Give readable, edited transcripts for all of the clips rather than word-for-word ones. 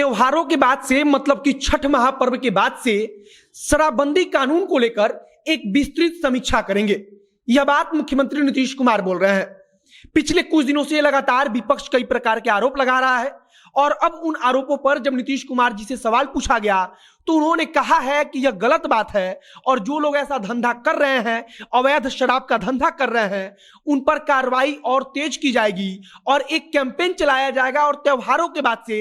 त्योहारों के बाद से मतलब कि छठ महापर्व के बाद से शराबबंदी कानून को लेकर एक विस्तृत समीक्षा करेंगे। यह बात मुख्यमंत्री नीतीश कुमार बोल रहे हैं। पिछले कुछ दिनों से लगातार विपक्ष कई प्रकार के आरोप लगा रहा है और अब उन आरोपों पर जब नीतीश कुमार जी से सवाल पूछा गया तो उन्होंने कहा है कि यह गलत बात है और जो लोग ऐसा धंधा कर रहे हैं, अवैध शराब का धंधा कर रहे हैं, उन पर कार्रवाई और तेज की जाएगी और एक कैंपेन चलाया जाएगा और त्योहारों के बाद से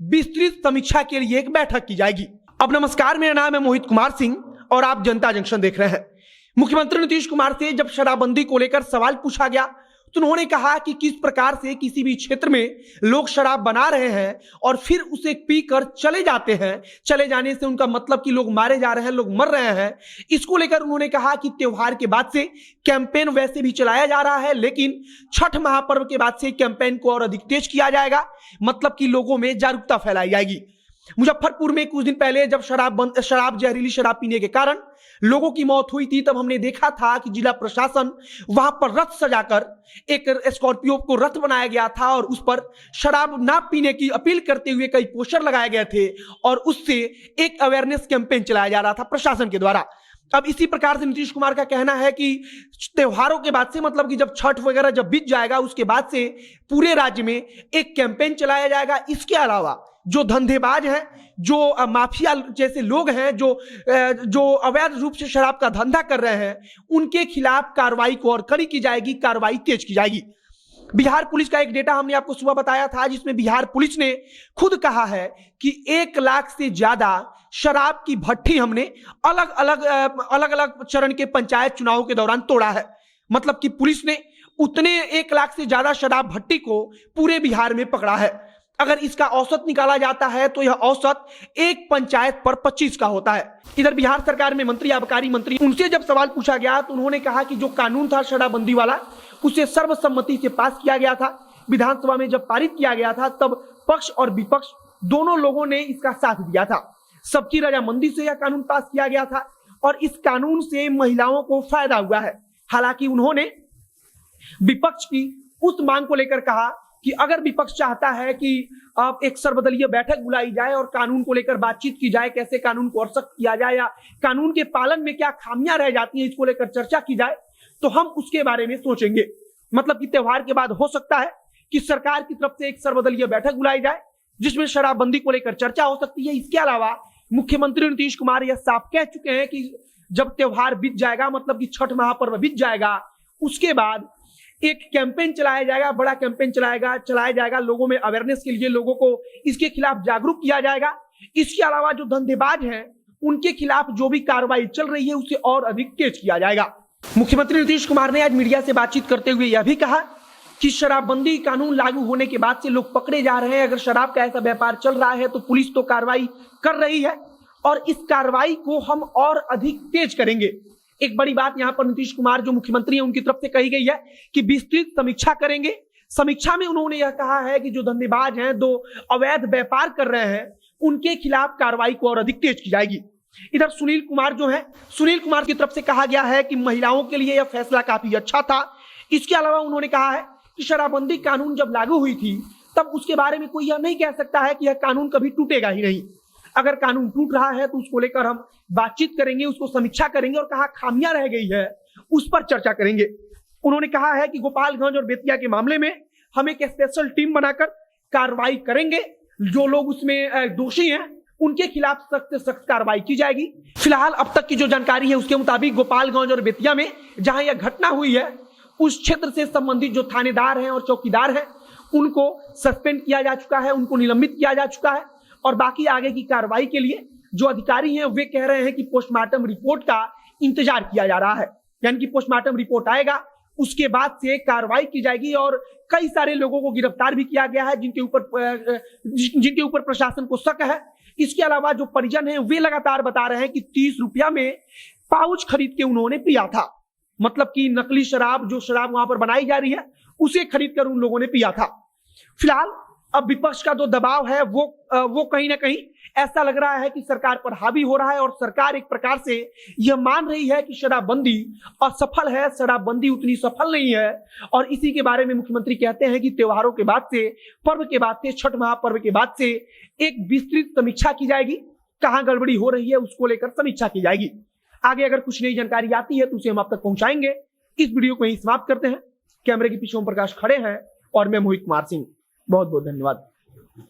विस्तृत समीक्षा के लिए एक बैठक की जाएगी। अब नमस्कार, मेरा नाम है मोहित कुमार सिंह और आप जनता जंक्शन देख रहे हैं। मुख्यमंत्री नीतीश कुमार से जब शराबबंदी को लेकर सवाल पूछा गया तो उन्होंने कहा कि किस प्रकार से किसी भी क्षेत्र में लोग शराब बना रहे हैं और फिर उसे पीकर चले जाते हैं। चले जाने से उनका मतलब कि लोग मारे जा रहे हैं, लोग मर रहे हैं। इसको लेकर उन्होंने कहा कि त्योहार के बाद से कैंपेन वैसे भी चलाया जा रहा है, लेकिन छठ महापर्व के बाद से कैंपेन को और अधिक तेज किया जाएगा, मतलब कि लोगों में जागरूकता फैलाई जाएगी। मुजफ्फरपुर में कुछ दिन पहले जब जहरीली शराब पीने के कारण लोगों की मौत हुई थी, तब हमने देखा था कि जिला प्रशासन वहां पर रथ सजाकर एक स्कॉर्पियो को रथ बनाया गया था और उस पर शराब ना पीने की अपील करते हुए कई पोस्टर लगाए गए थे और उससे एक अवेयरनेस कैंपेन चलाया जा रहा था प्रशासन के द्वारा। अब इसी प्रकार से नीतीश कुमार का कहना है कि त्योहारों के बाद से मतलब कि जब छठ वगैरह जब बीत जाएगा उसके बाद से पूरे राज्य में एक कैंपेन चलाया जाएगा। इसके अलावा जो धंधेबाज हैं, जो माफिया जैसे लोग हैं, जो अवैध रूप से शराब का धंधा कर रहे हैं, उनके खिलाफ कार्रवाई को और कड़ी की जाएगी, कार्रवाई तेज की जाएगी। बिहार पुलिस का एक डेटा हमने आपको सुबह बताया था, जिसमें बिहार पुलिस ने खुद कहा है कि 1 लाख से ज्यादा शराब की भट्टी हमने अलग अलग चरण के पंचायत चुनावों के दौरान तोड़ा है। मतलब कि पुलिस ने उतने 1 लाख से ज्यादा शराब भट्टी को पूरे बिहार में पकड़ा है। अगर इसका औसत निकाला जाता है तो यह औसत एक पंचायत पर 25 का होता है। इधर बिहार सरकार में मंत्री, आबकारी मंत्री, उनसे जब सवाल पूछा गया तो उन्होंने कहा कि जो कानून था शराबबंदी वाला, उसे सर्वसम्मति से पास किया गया था। विधानसभा में जब पारित किया गया था तब पक्ष और विपक्ष दोनों लोगों ने इसका साथ दिया था। सबकी रजामंदी से यह कानून पास किया गया था और इस कानून से महिलाओं को फायदा हुआ है। हालांकि उन्होंने विपक्ष की उस मांग को लेकर कहा कि अगर विपक्ष चाहता है कि अब एक सर्वदलीय बैठक बुलाई जाए और कानून को लेकर बातचीत की जाए, कैसे कानून को और सख्त किया जाए या कानून के पालन में क्या खामियां रह जाती हैं, इसको लेकर चर्चा की जाए, तो हम उसके बारे में सोचेंगे। मतलब कि त्योहार के बाद हो सकता है कि सरकार की तरफ से एक सर्वदलीय बैठक बुलाई जाए जिसमें शराबबंदी को लेकर चर्चा हो सकती है। इसके अलावा मुख्यमंत्री नीतीश कुमार यह साफ कह चुके हैं कि जब त्योहार बीत जाएगा, मतलब कि छठ महापर्व बीत जाएगा, उसके बाद एक कैंपेन चलाया जाएगा, बड़ा कैंपेन चलाया जाएगा लोगों में अवेयरनेस के लिए, लोगों को इसके खिलाफ जागरूक किया जाएगा। इसके अलावा जो धंधेबाज हैं उनके खिलाफ जो भी कार्रवाई चल रही है उसे और अधिक तेज किया जाएगा। मुख्यमंत्री नीतीश कुमार ने आज मीडिया से बातचीत करते हुए यह भी कहा कि शराबबंदी कानून लागू होने के बाद से लोग पकड़े जा रहे हैं। अगर शराब का ऐसा व्यापार चल रहा है तो पुलिस तो कार्रवाई कर रही है और इस कार्रवाई को हम और अधिक तेज करेंगे। एक बड़ी बात यहां पर नीतीश कुमार जो मुख्यमंत्री हैं उनकी तरफ से कही गई है कि विस्तृत समीक्षा करेंगे। समीक्षा में उन्होंने यह कहा है कि जो धंधेबाज हैं, जो अवैध व्यापार कर रहे हैं, उनके खिलाफ कार्रवाई को और अधिक तेज की जाएगी। इधर सुनील कुमार की तरफ से कहा गया है कि महिलाओं के लिए यह फैसला काफी अच्छा था। इसके अलावा उन्होंने कहा है कि शराबबंदी कानून जब लागू हुई थी तब उसके बारे में कोई यह नहीं कह सकता है कि यह कानून कभी टूटेगा ही नहीं। अगर कानून टूट रहा है तो उसको लेकर हम बातचीत करेंगे, उसको समीक्षा करेंगे और कहाँ खामियां रह गई है उस पर चर्चा करेंगे। उन्होंने कहा है कि गोपालगंज और बेतिया के मामले में हम एक स्पेशल टीम बनाकर कार्रवाई करेंगे। जो लोग उसमें दोषी हैं उनके खिलाफ सख्त से सख्त कार्रवाई की जाएगी। फिलहाल अब तक की जो जानकारी है उसके मुताबिक गोपालगंज और बेतिया में जहां यह घटना हुई है उस क्षेत्र से संबंधित जो थानेदार हैं और चौकीदार हैं उनको सस्पेंड किया जा चुका है, उनको निलंबित किया जा चुका है और बाकी आगे की कार्रवाई के लिए जो अधिकारी हैं वे कह रहे हैं कि पोस्टमार्टम रिपोर्ट का इंतजार किया जा रहा है। यानी कि पोस्टमार्टम रिपोर्ट आएगा, उसके बाद से कार्रवाई की जाएगी और कई सारे लोगों को गिरफ्तार भी किया गया है जिनके ऊपर प्रशासन को शक है। इसके अलावा जो परिजन हैं वे लगातार बता रहे हैं कि 30 रुपया में पाउच खरीद के उन्होंने पिया था। मतलब कि नकली शराब, जो शराब वहां पर बनाई जा रही है, उसे खरीद कर उन लोगों ने पिया था। फिलहाल अब विपक्ष का जो दबाव है वो कहीं ना कहीं ऐसा लग रहा है कि सरकार पर हावी हो रहा है और सरकार एक प्रकार से यह मान रही है कि शराबबंदी असफल है, शराबबंदी उतनी सफल नहीं है। और इसी के बारे में मुख्यमंत्री कहते हैं कि त्योहारों के बाद से, पर्व के बाद से, छठ महापर्व के बाद से एक विस्तृत समीक्षा की जाएगी, कहां गड़बड़ी हो रही है उसको लेकर समीक्षा की जाएगी। आगे अगर कुछ नई जानकारी आती है तो उसे हम आप तक पहुंचाएंगे। इस वीडियो को यहीं समाप्त करते हैं। कैमरे के पीछे ओम प्रकाश खड़े हैं और मैं मोहित कुमार सिंह। बहुत बहुत धन्यवाद।